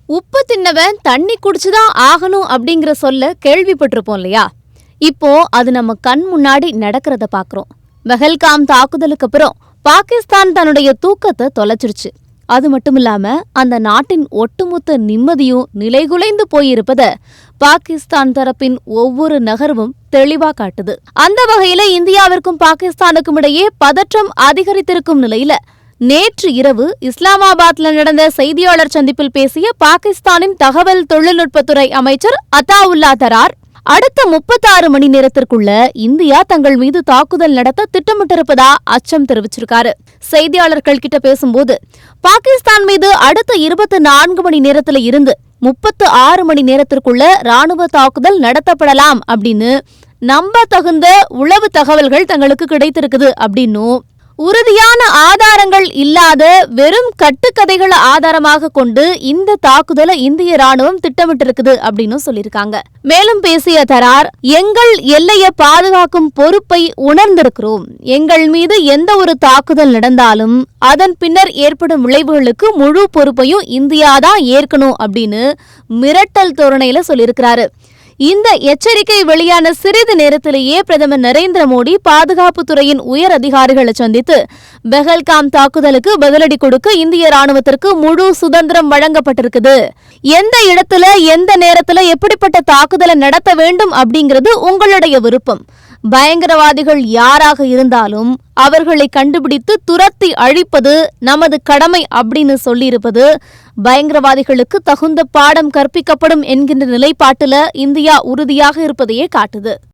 உப்பு தின்னவன் தண்ணி குடிச்சுதான் ஆகணும் அப்படிங்கிற சொல்ல கேள்விப்பட்டிருப்போம் இல்லையா? இப்போ அது நம்ம கண் முன்னாடி நடக்கிறத பாக்குறோம். பஹல்காம் தாக்குதலுக்கு அப்புறம் பாகிஸ்தான் தன்னுடைய தூக்கத்தை தொலைச்சிருச்சு. அது மட்டுமில்லாம அந்த நாட்டின் ஒட்டுமொத்த நிம்மதியும் நிலைகுலைந்து போயிருப்பத பாகிஸ்தான் தரப்பின் ஒவ்வொரு நகர்வும் தெளிவா காட்டுது. அந்த வகையில இந்தியாவிற்கும் பாகிஸ்தானுக்கும் இடையே பதற்றம் அதிகரித்திருக்கும் நிலையில நேற்று இரவு இஸ்லாமாபாத்ல நடந்த செய்தியாளர் சந்திப்பில் பேசிய பாகிஸ்தானின் தகவல் தொழில்நுட்பத்துறை அமைச்சர் அத்தாவுல்லா தரார், அடுத்த 36 மணி நேரத்திற்குள்ள இந்தியா தங்கள் மீது தாக்குதல் நடத்த திட்டமிட்டிருப்பதா அச்சம் தெரிவிச்சிருக்காரு. செய்தியாளர்கள் கிட்ட பேசும்போது பாகிஸ்தான் மீது அடுத்த 24 மணி நேரத்துல இருந்து 36 மணி நேரத்திற்குள்ள ராணுவ தாக்குதல் நடத்தப்படலாம் அப்படின்னு நம்ப தகுந்த உளவு தகவல்கள் தங்களுக்கு கிடைத்திருக்குது அப்படின்னும், உறுதியான ஆதாரங்கள் இல்லாத வெறும் கட்டுக்கதைகளை ஆதாரமாக கொண்டு இந்த தாக்குதலை இந்திய ராணுவம் திட்டமிட்டிருக்குது அப்படின்னு சொல்லியிருக்காங்க. மேலும் பேசிய தரார், எங்கள் எல்லையை பாதுகாக்கும் பொறுப்பை உணர்ந்திருக்கிறோம். எங்கள் மீது எந்த ஒரு தாக்குதல் நடந்தாலும் அதன் பின்னர் ஏற்படும் விளைவுகளுக்கு முழு பொறுப்பையும் இந்தியாதான் ஏற்கணும் அப்படின்னு மிரட்டல் தோரணையில சொல்லியிருக்கிறாரு. இந்த எச்சரிக்கை வெளியான சிறிது நேரத்திலேயே பிரதமர் நரேந்திர மோடி பாதுகாப்புத்துறையின் உயர் அதிகாரிகளை சந்தித்து பஹல்காம் தாக்குதலுக்கு பதிலடி கொடுக்க இந்திய ராணுவத்திற்கு முழு சுதந்திரம் வழங்கப்பட்டிருக்குது. எந்த இடத்துல எந்த நேரத்துல எப்படிப்பட்ட தாக்குதலை நடத்த வேண்டும் அப்படிங்கிறது உங்களுடைய விருப்பம். பயங்கரவாதிகள் யாராக இருந்தாலும் அவர்களை கண்டுபிடித்து துரத்தி அழிப்பது நமது கடமை அப்படின்னு சொல்லியிருப்பது பயங்கரவாதிகளுக்கு தகுந்த பாடம் கற்பிக்கப்படும் என்கின்ற நிலைப்பாட்டுல இந்தியா உறுதியாக இருப்பதையே காட்டுது.